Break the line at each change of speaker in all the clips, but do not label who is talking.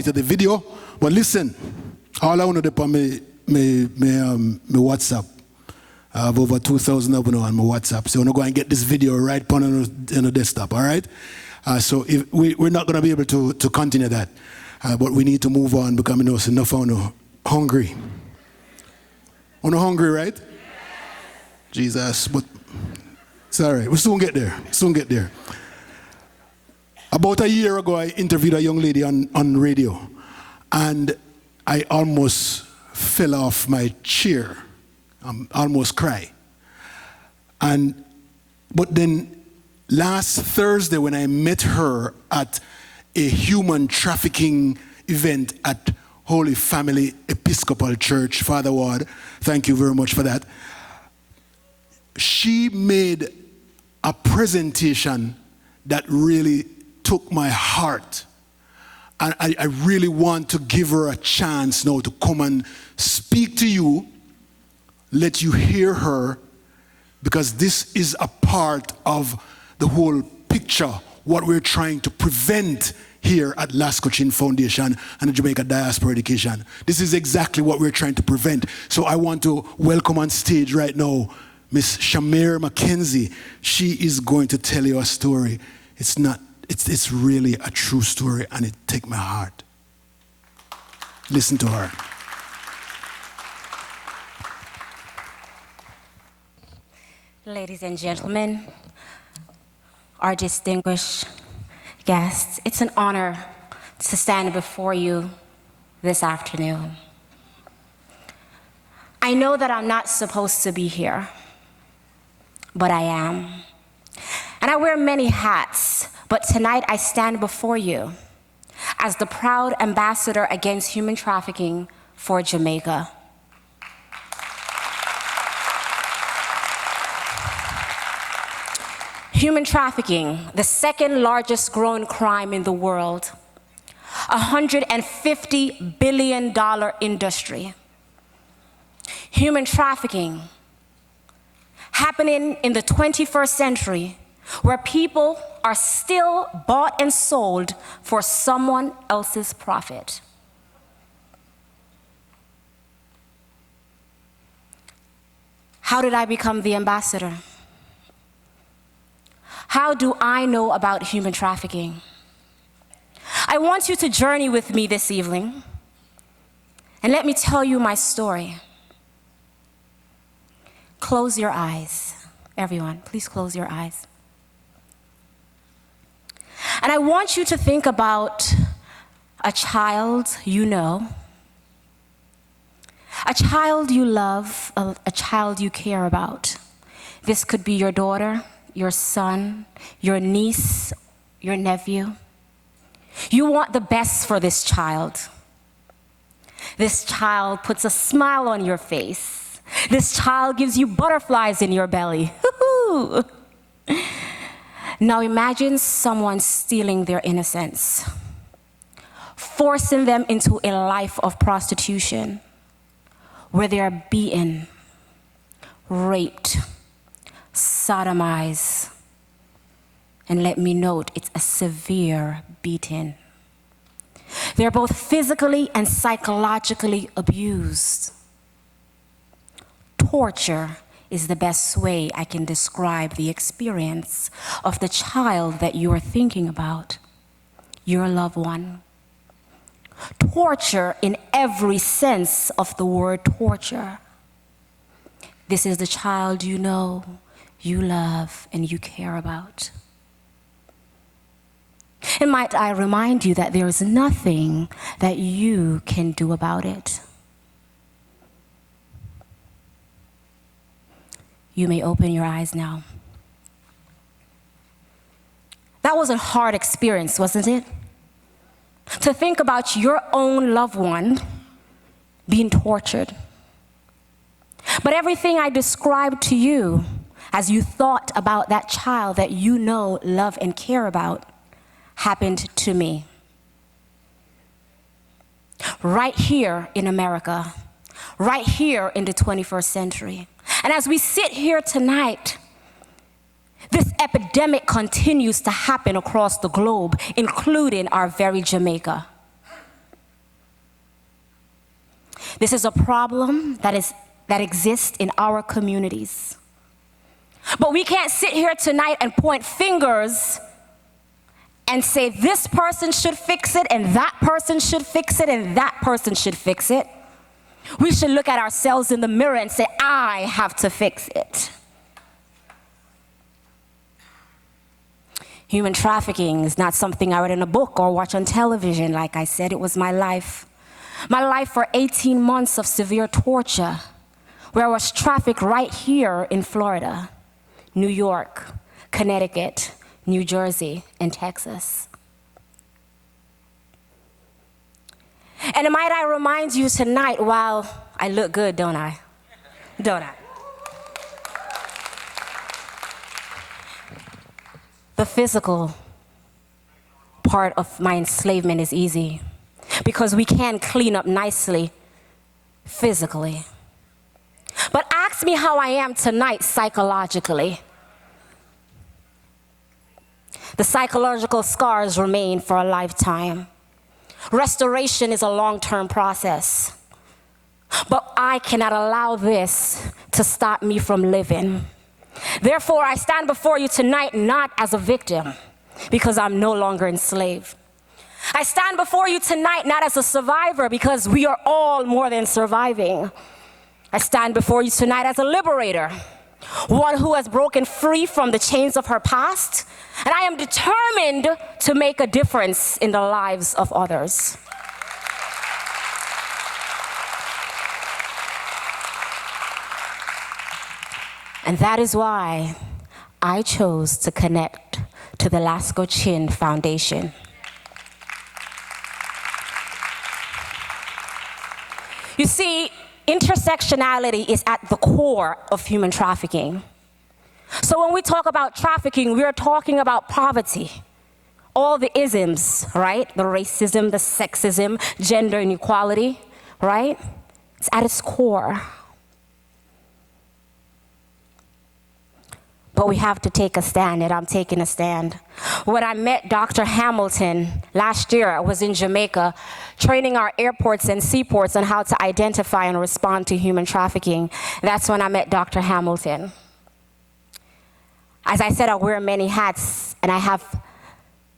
to the video, but listen, all I want to do on my WhatsApp. I have over 2,000 of them on my WhatsApp, so I'm going to go and get this video right on the desktop, all right? So if we're not going to be able to continue that, but we need to move on because I know it's enough on hungry. On hungry, right? Jesus, but sorry, we'll soon get there. About a year ago, I interviewed a young lady on radio, and I almost fell off my chair, almost cry. But then last Thursday when I met her at a human trafficking event at Holy Family Episcopal Church, Father Ward, thank you very much for that. She made a presentation that really took my heart. And I really want to give her a chance now to come and speak to you, let you hear her, because this is a part of the whole picture, what we're trying to prevent here at LASCO Chin Foundation and the Jamaica Diaspora Education. This is exactly what we're trying to prevent. So I want to welcome on stage right now Miss Shamir McKenzie. She is going to tell you a story. It's really a true story, and it take my heart. Listen to her.
Ladies and gentlemen, our distinguished guests, it's an honor to stand before you this afternoon. I know that I'm not supposed to be here, but I am. And I wear many hats, but tonight I stand before you as the proud ambassador against human trafficking for Jamaica. Human trafficking, the second largest growing crime in the world, $150 billion industry. Human trafficking happening in the 21st century, where people are still bought and sold for someone else's profit. How did I become the ambassador? How do I know about human trafficking? I want you to journey with me this evening, and let me tell you my story. Close your eyes. Everyone, please close your eyes. And I want you to think about a child you know, a child you love, a child you care about. This could be your daughter, your son, your niece, your nephew. You want the best for this child. This child puts a smile on your face. This child gives you butterflies in your belly. Now imagine someone stealing their innocence, forcing them into a life of prostitution, where they are beaten, raped, sodomized, and let me note, it's a severe beating. They're both physically and psychologically abused. Torture is the best way I can describe the experience of the child that you are thinking about, your loved one. Torture in every sense of the word torture. This is the child you know, you love, and you care about. And might I remind you that there is nothing that you can do about it. You may open your eyes now. That was a hard experience, wasn't it? To think about your own loved one being tortured. But everything I described to you as you thought about that child that you know, love, and care about happened to me. Right here in America, right here in the 21st century. And as we sit here tonight, this epidemic continues to happen across the globe, including our very Jamaica. This is a problem that exists in our communities. But we can't sit here tonight and point fingers and say this person should fix it, and that person should fix it, and that person should fix it. We should look at ourselves in the mirror and say, I have to fix it. Human trafficking is not something I read in a book or watch on television. Like I said, it was my life. My life for 18 months of severe torture, where I was trafficked right here in Florida, New York, Connecticut, New Jersey, and Texas. And might I remind you tonight, while I look good, don't I? Don't I? The physical part of my enslavement is easy because we can clean up nicely physically. But ask me how I am tonight psychologically. The psychological scars remain for a lifetime. Restoration is a long-term process. But I cannot allow this to stop me from living. Therefore, I stand before you tonight not as a victim, because I'm no longer enslaved. I stand before you tonight not as a survivor, because we are all more than surviving. I stand before you tonight as a liberator, one who has broken free from the chains of her past, and I am determined to make a difference in the lives of others. And that is why I chose to connect to the LASCO Chin Foundation. You see, intersectionality is at the core of human trafficking. So when we talk about trafficking, we are talking about poverty. All the isms, right? The racism, the sexism, gender inequality, right? It's at its core. But we have to take a stand, and I'm taking a stand. When I met Dr. Hamilton last year, I was in Jamaica, training our airports and seaports on how to identify and respond to human trafficking. That's when I met Dr. Hamilton. As I said, I wear many hats, and I have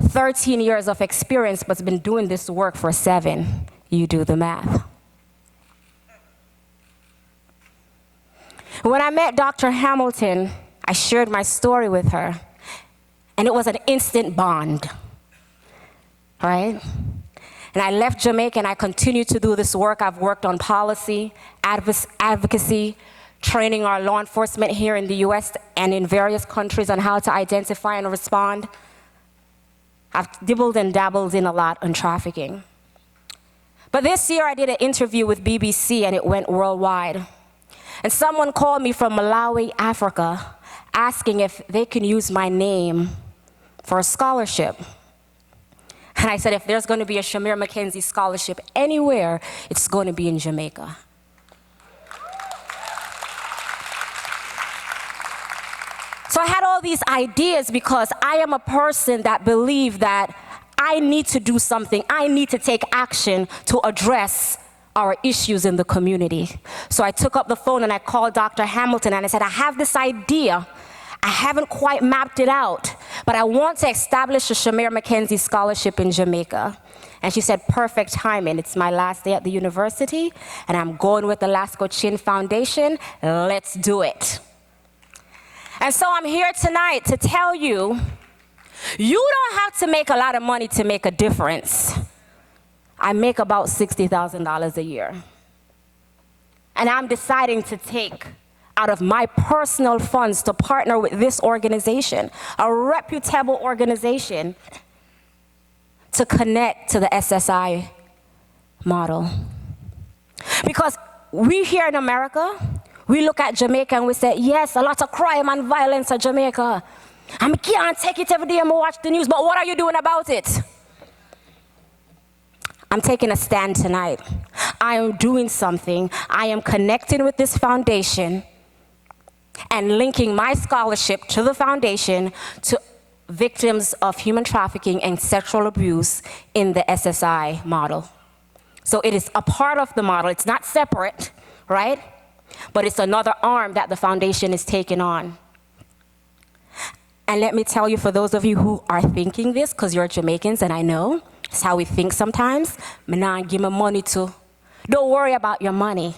13 years of experience, but been doing this work for 7. You do the math. When I met Dr. Hamilton, I shared my story with her, and it was an instant bond, right? And I left Jamaica, and I continued to do this work. I've worked on policy, advocacy, training our law enforcement here in the US and in various countries on how to identify and respond. I've dibbled and dabbled in a lot on trafficking. But this year I did an interview with BBC, and it went worldwide. And someone called me from Malawi, Africa, asking if they can use my name for a scholarship. And I said, if there's going to be a Shamir Mackenzie scholarship anywhere, it's going to be in Jamaica. So I had all these ideas because I am a person that believes that I need to do something. I need to take action to address our issues in the community. So I took up the phone and I called Dr. Hamilton, and I said, I have this idea. I haven't quite mapped it out, but I want to establish a Shamir Mackenzie scholarship in Jamaica. And she said, perfect timing. It's my last day at the university, and I'm going with the LASCO Chin Foundation. Let's do it. And so I'm here tonight to tell you, you don't have to make a lot of money to make a difference. I make about $60,000 a year. And I'm deciding to take out of my personal funds to partner with this organization, a reputable organization, to connect to the SSI model. Because we here in America, we look at Jamaica and we say, yes, a lot of crime and violence in Jamaica. I can't take it every day and watch the news, but what are you doing about it? I'm taking a stand tonight. I am doing something. I am connecting with this foundation and linking my scholarship to the foundation to victims of human trafficking and sexual abuse in the SSI model. So it is a part of the model. It's not separate, right? But it's another arm that the foundation is taking on. And let me tell you, for those of you who are thinking this, because you're Jamaicans and I know, it's how we think sometimes, me nah give me money to. Don't worry about your money.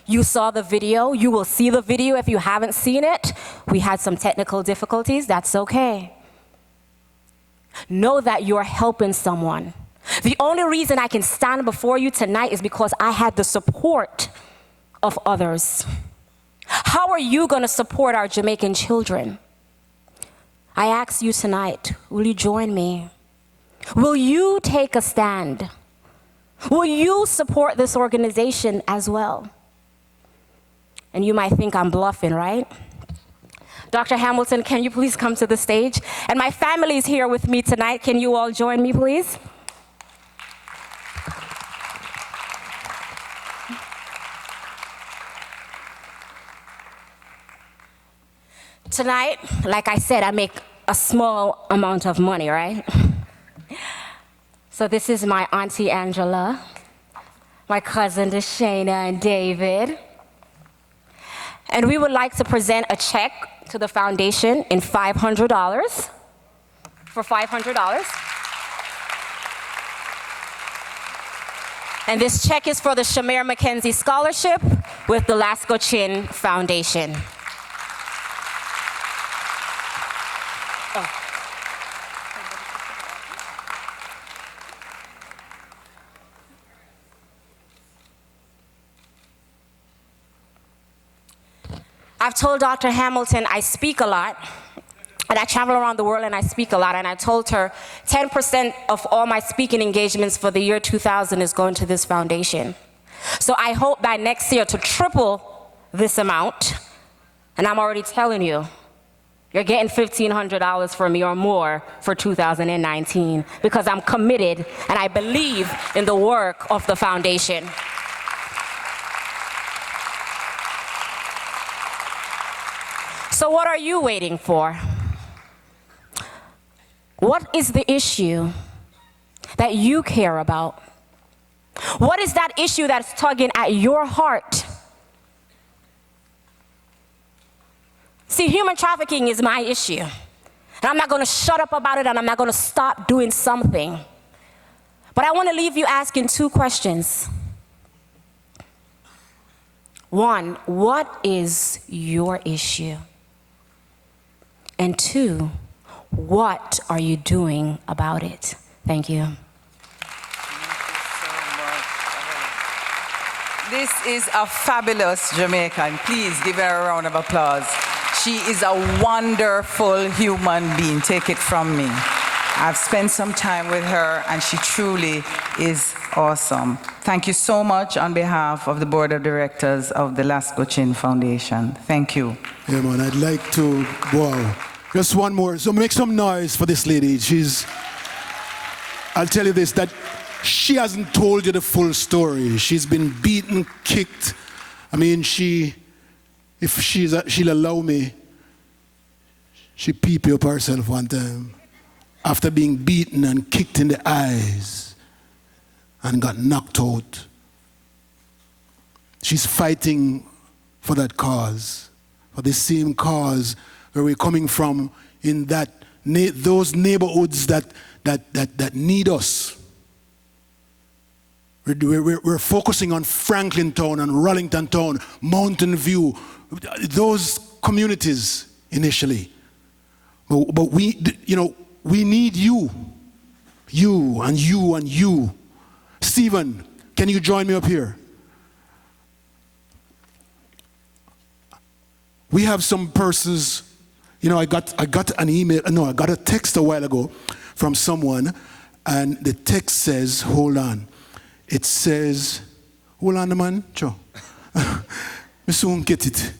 You saw the video, you will see the video if you haven't seen it. We had some technical difficulties, that's okay. Know that you're helping someone. The only reason I can stand before you tonight is because I had the support of others. How are you going to support our Jamaican children? I ask you tonight, will you join me? Will you take a stand? Will you support this organization as well? And you might think I'm bluffing, right? Dr. Hamilton, can you please come to the stage? And my family is here with me tonight. Can you all join me, please? Tonight, like I said, I make a small amount of money, right? So this is my Auntie Angela, my cousin Deshana and David. And we would like to present a check to the foundation in $500, for $500. And this check is for the Shamir McKenzie Scholarship with the LASCO Chin Foundation. I've told Dr. Hamilton I speak a lot, and I travel around the world and I speak a lot, and I told her 10% of all my speaking engagements for the year 2000 is going to this foundation. So I hope by next year to triple this amount, and I'm already telling you, you're getting $1,500 from me or more for 2019 because I'm committed and I believe in the work of the foundation. So what are you waiting for? What is the issue that you care about? What is that issue that's tugging at your heart? See, human trafficking is my issue. And I'm not going to shut up about it, and I'm not going to stop doing something. But I want to leave you asking two questions. One, what is your issue? And two, what are you doing about it? Thank you.
This is a fabulous Jamaican. Please give her a round of applause. She is a wonderful human being. Take it from me. I've spent some time with her, and she truly is awesome. Thank you so much on behalf of the Board of Directors of the LASCO Chin Foundation. Thank you.
Yeah, man, I'd like to, wow. Just one more. So make some noise for this lady. I'll tell you this, that she hasn't told you the full story. She's been beaten, kicked. I mean, if she'll allow me, she peeped up herself one time after being beaten and kicked in the eyes and got knocked out. She's fighting for that cause, for the same cause where we're coming from in those neighborhoods that need us. We're focusing on Franklin Town and Rollington Town, Mountain View, those communities initially. But we need you and you and you. Stephen, can you join me up here? We have some persons, I got an email, I got a text a while ago from someone, and the text says, hold on. It says, hold on, man, Joe. I soon get it.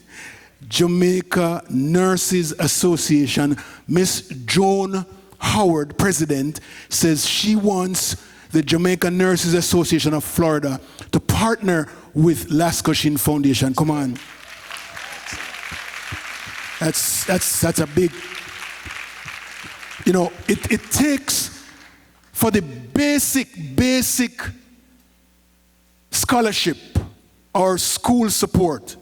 Jamaica Nurses Association, Miss Joan Howard, president, says she wants the Jamaica Nurses Association of Florida to partner with LASCO Chin Foundation. Come on. That's a big, it takes for the basic scholarship or school support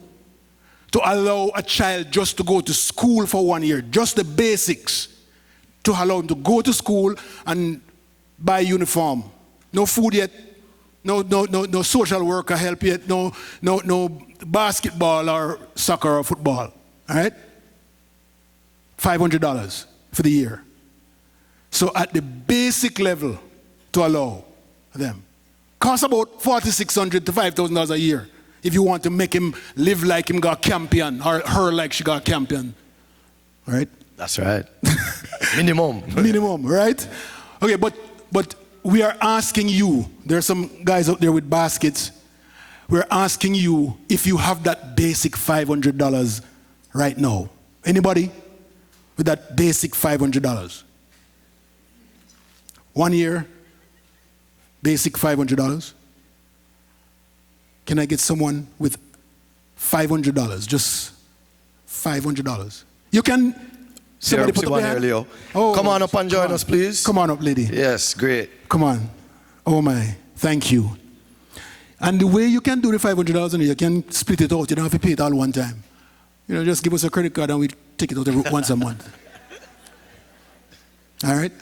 to allow a child just to go to school for 1 year, just the basics, to allow him to go to school and buy uniform. No food yet, no social worker help yet, no basketball or soccer or football, all right? $500 for the year. So at the basic level to allow them. Costs about $4,600 to $5,000 a year if you want to make him live like him got champion or her like she got champion. All right?
That's right. Minimum.
Minimum, right? Okay, but we are asking you, there are some guys out there with baskets, we're asking you if you have that basic $500 right now. Anybody with that basic $500? 1 year, basic $500. Can I get someone with $500? Just $500. You can. Somebody put up their hand.
Leo.
Oh,
come on up and join us, please.
Come on up, lady.
Yes, great.
Come on. Oh my. Thank you. And the way you can do the $500, you can split it out. You don't have to pay it all one time. You know, just give us a credit card and we take it out once a month. All right?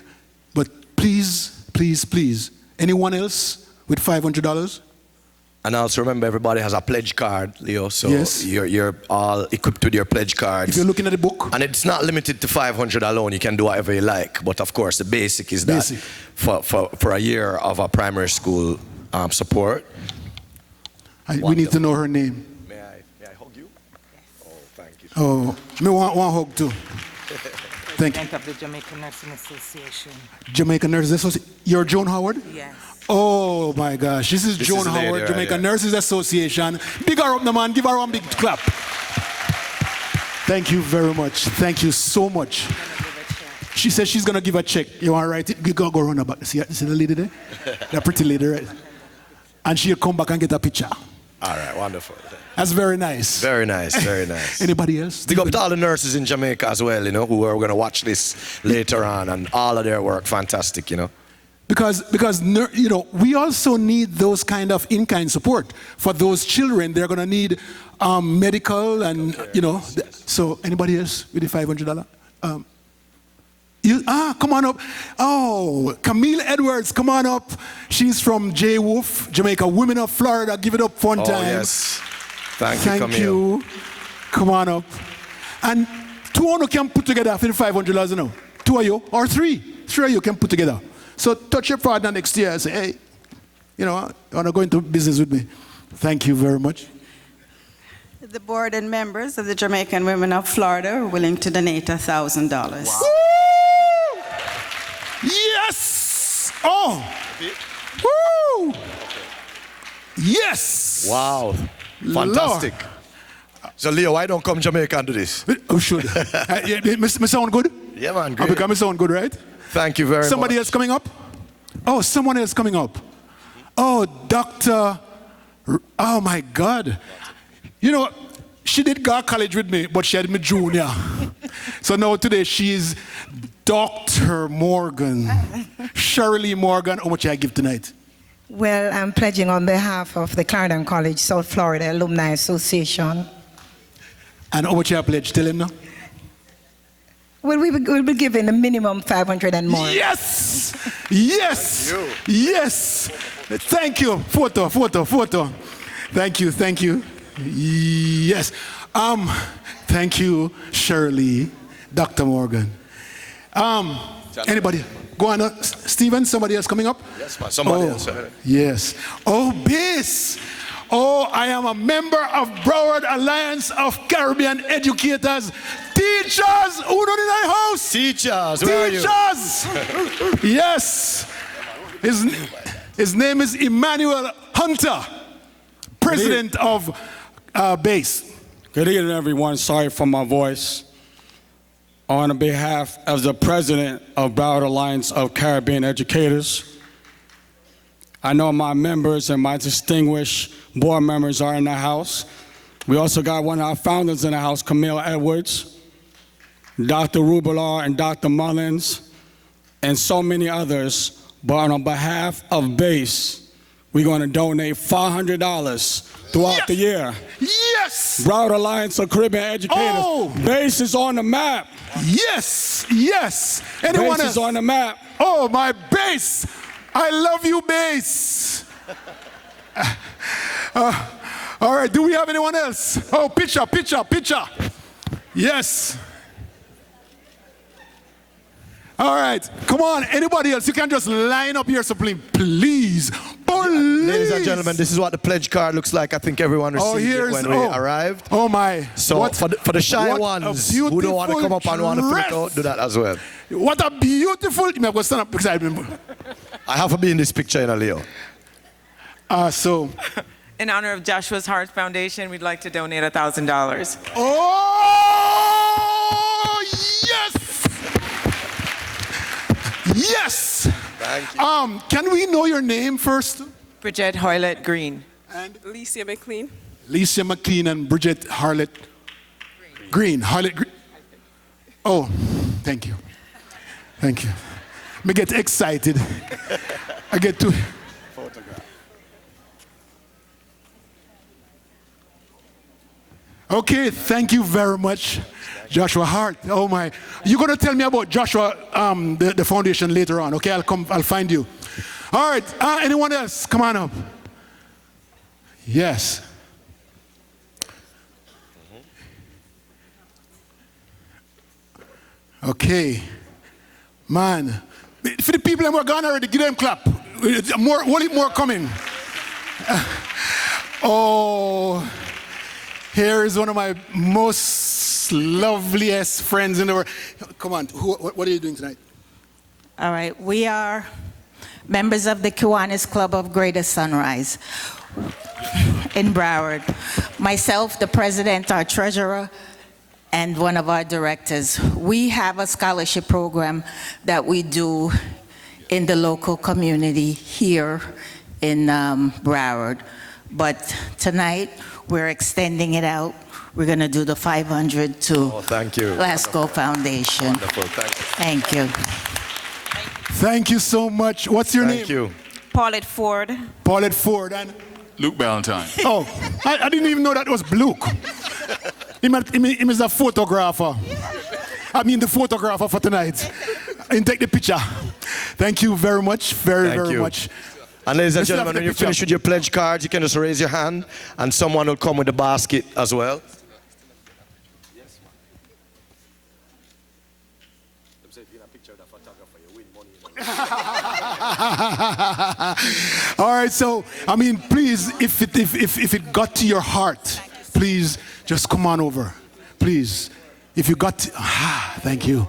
But please, please, please, anyone else with $500?
And also remember, everybody has a pledge card, Leo, so
yes.
you're all equipped with your pledge cards.
If you're looking at the book.
And it's not limited to 500 alone. You can do whatever you like. But of course, the basic is that for a year of a primary school support.
We need to know her name.
May I hug you? Oh, thank you.
Oh, me want one hug too. Thank you.
President of the Jamaican Nursing Association.
Jamaican Nurses Association. You're Joan Howard?
Yes.
Oh my gosh, this is Joan Howard, Jamaican Nurses Association. Big her up, no man, give her one big clap. Thank you very much. Thank you so much. She says she's gonna give a check. You wanna write it? You go run about. See the lady there? That pretty lady, right? And she'll come back and get a picture.
All right, wonderful.
That's very nice.
Very nice, very nice.
Anybody else?
Big up to all the nurses in Jamaica as well, you know, who are going to watch this later on, and all of their work, fantastic, you know.
Because you know, we also need those kind of in-kind support for those children. They're going to need medical and, you know. So anybody else with the $500? Come on up. Oh, Camille Edwards, come on up. She's from J. Wolf, Jamaica Women of Florida. Give it up one time.
Oh, yes. Thank you,
Thank you. Come on up. And two of you can put together for the $500, you know. Two of you, or three. Three of you can put together. So touch your partner next year and say, hey, you know, you want to go into business with me. Thank you very much.
The board and members of the Jamaican Women of Florida are willing to donate $1,000.
Wow. Yes! Oh! Woo! Yes!
Wow. Fantastic.
Lord.
So, Leo, why don't come Jamaica and do this?
Oh, should. Me sound good?
Yeah, man, great.
Because me sound good, right?
Thank you very much.
Somebody else coming up? Oh, someone else coming up. Oh, Dr. Oh, my God. You know, she did go to college with me, but she had me junior. So now today she's Dr. Morgan. Shirley Morgan, how much I give tonight?
Well, I'm pledging on behalf of the Clarendon College, South Florida Alumni Association.
And how much I pledge? Tell him now.
Well, we'll be giving a minimum 500 and more.
Yes! Yes! Yes! Thank you. Photo. Thank you. Yes. Thank you, Shirley, Dr. Morgan. Anybody? Go on, Stephen, somebody else coming up?
Yes, man, somebody else.
Yes. Oh, Bass. Oh, I am a member of Broward Alliance of Caribbean Educators. Teachers, who not in the house?
Teachers, where are you?
Teachers! Yes. His name is Emmanuel Hunter, president of Bass.
Good evening, everyone. Sorry for my voice. On behalf of the president of Broward Alliance of Caribbean Educators, I know my members and my distinguished board members are in the house. We also got one of our founders in the house, Camille Edwards, Dr. Rubelar and Dr. Mullins, and so many others. But on behalf of BASE, we're going to donate $500 throughout the year.
Yes!
Broward Alliance of Caribbean Educators.
Oh!
Base is on the map.
Yes! Yes! Anyone
Base
else?
is on the map.
Oh, my base! I love you, base! All right, do we have anyone else? Oh, picture. Yes. All right, come on, anybody else? You can just line up here, so please.
Ladies and gentlemen, this is what the pledge card looks like. I think everyone received it when we arrived.
Oh my.
So for the shy ones who don't want to come up and want to fill it out, do that as well.
What a beautiful, I'm going to stand up beside me.
I have to be in this picture, Leo.
So.
In honor of Joshua's Heart Foundation, we'd like to donate $1,000.
Oh, yes! Yes!
Thank you.
Can we know your name first?
Bridget Hoylett Green.
And
Alicia McLean.
Alicia McLean and Bridget Harlett Green. Harlett Green. Oh, thank you. Thank you. I get excited. I get to.
Photograph.
Okay, thank you very much, Joshua Hart. Oh my, you're gonna tell me about Joshua, the foundation later on. Okay, I'll find you. All right, anyone else? Come on up. Yes. Okay, man. For the people who are gone already, give them clap. More coming. Oh. Here is one of my most loveliest friends in the world. Come on, what are you doing tonight?
All right, we are members of the Kiwanis Club of Greater Sunrise in Broward. Myself, the president, our treasurer, and one of our directors. We have a scholarship program that we do in the local community here in Broward. But tonight, we're extending it out. We're going to do the 500 to
thank you.
LASCO Foundation.
Wonderful, thank you.
Thank you.
Thank you so much. What's your name?
Thank you.
Paulette Ford.
Paulette Ford and
Luke Ballantyne.
Oh, I didn't even know that was Luke. He is a photographer. I mean the photographer for tonight. And take the picture. Thank you very much, very much.
And ladies and gentlemen, when you finish with your pledge cards, you can just raise your hand and someone will come with the basket as well.
All right, so I mean, please, if it got to your heart, please just come on over, please. If you got, thank you.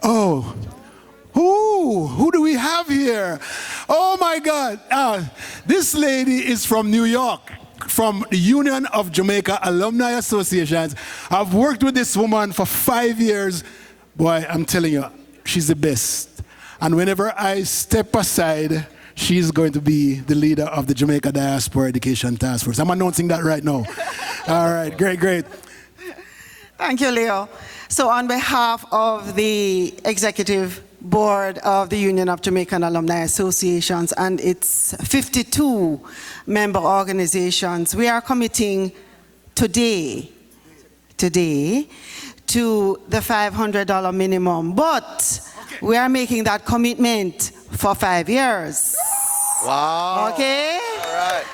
Oh. Who do we have here? Oh my God. This lady is from New York, from the Union of Jamaica Alumni Associations. I've worked with this woman for 5 years. Boy, I'm telling you, she's the best. And whenever I step aside, she's going to be the leader of the Jamaica Diaspora Education Task Force. I'm announcing that right now. All right, great.
Thank you, Leo. So on behalf of the executive board of the Union of Jamaican Alumni Associations and its 52 member organizations, we are committing today to the $500 minimum, but we are making that commitment for 5 years.
Wow.
Okay?
All right.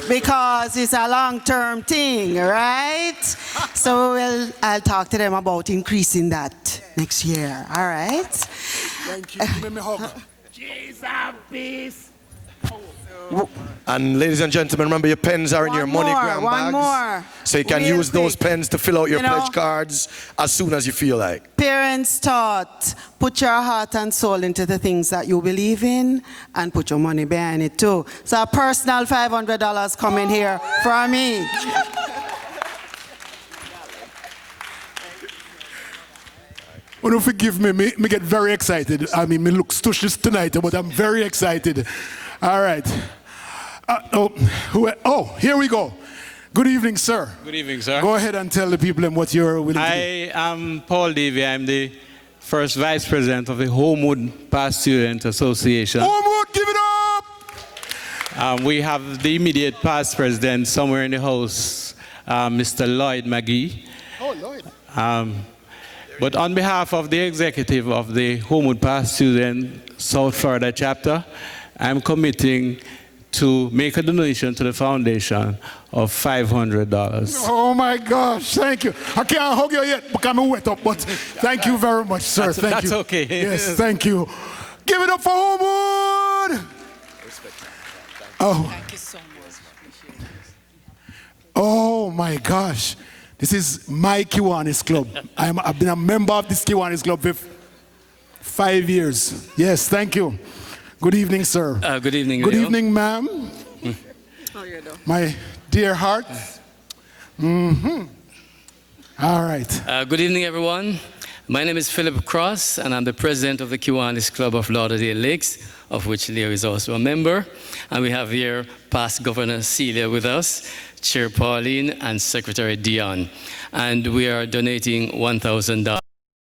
Because it's a long-term thing, right? So I'll talk to them about increasing that next year, all right?
Thank you. Give me a hug. Jesus, peace.
And ladies and gentlemen, remember your pens are in your MoneyGram bags.
One more.
So you can use those pens to fill out your pledge cards as soon as you feel like.
Parents taught, put your heart and soul into the things that you believe in and put your money behind it too. So a personal $500 coming here from me.
Oh, don't forgive me. Me get very excited. I mean, me look stushes tonight, but I'm very excited. All right. Here we go. Good evening, sir.
Good evening, sir.
Go ahead and tell the people what you're willing to do.
I am Paul Davey. I'm the first vice president of the Homewood Past Student Association.
Homewood, give it up!
We have the immediate past president somewhere in the house, Mr. Lloyd McGee.
Oh, Lloyd.
But on behalf of the executive of the Homewood Past Student South Florida chapter, I'm committing to make a donation to the foundation of $500.
Oh my gosh, thank you. I can't hug you yet because I'm wet up, but thank you very much, sir. Thank
that's
you.
okay.
Yes, thank you. Give it up for Homewood. Oh.
Thank you so much.
Oh my gosh. This is my Kiwanis Club. I've been a member of this Kiwanis Club for 5 years. Yes, thank you. Good evening, sir.
Good evening.
Good
Leo.
evening, ma'am.
How you doing?
My dear heart. All right.
Good evening, everyone. My name is Philip Cross, and I'm the president of the Kiwanis Club of Lauderdale Lakes, of which Leo is also a member. And we have here past Governor Celia with us, Chair Pauline, and Secretary Dion. And we are donating $1,000.